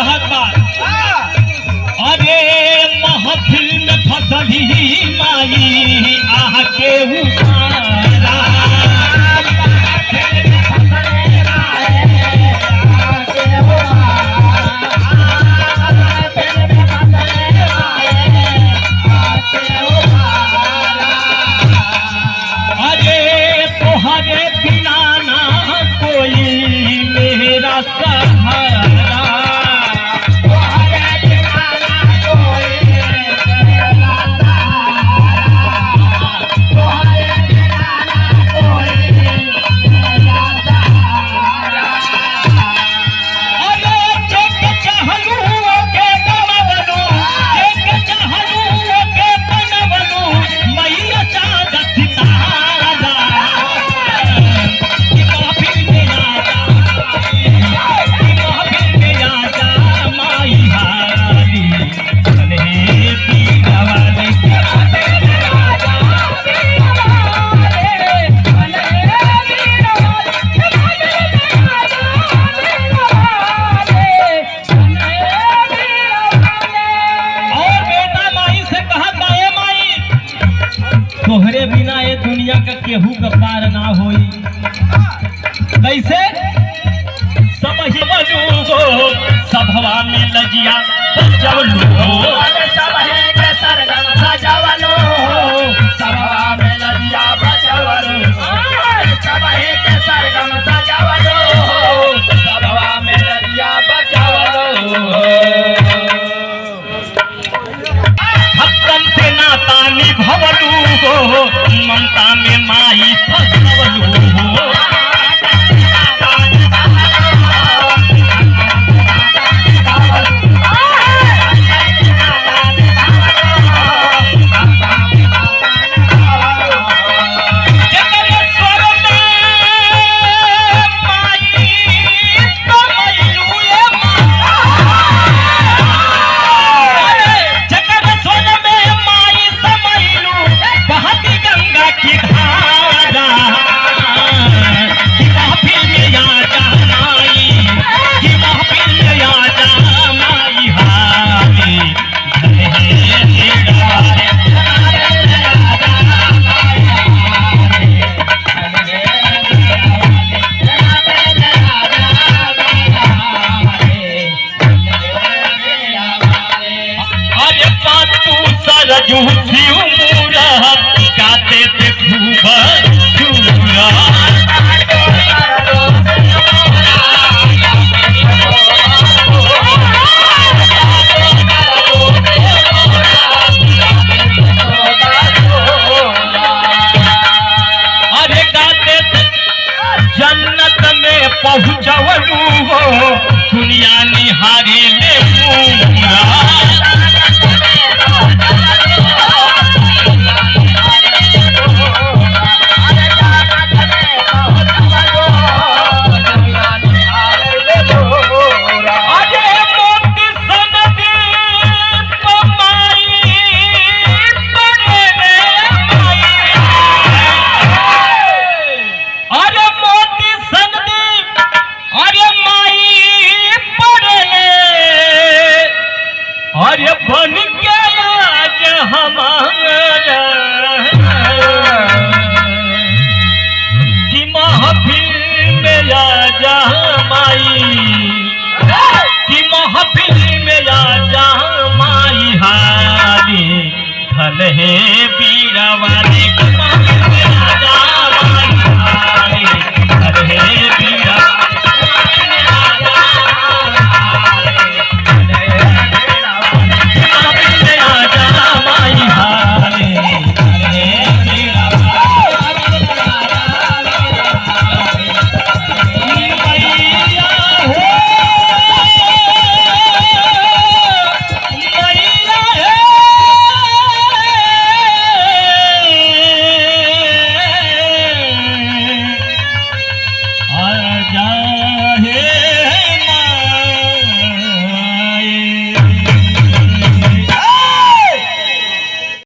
कहत बा अरे महफिल में फसली माई आह के उतारा तोहरे बिना ये दुनिया का केहू का पार ना होई। कैसे सब ही बनूगो सभवा में लजिया बजवलो सब है के सरगम सजवलो सभवा में लजिया बजवलो सब है के सरगम सजवलो सभवा में लजिया बजवलो भक्तन से नाता निभवलू ममता में माई फसवलू रजू सी उमूरा गाते थे खूब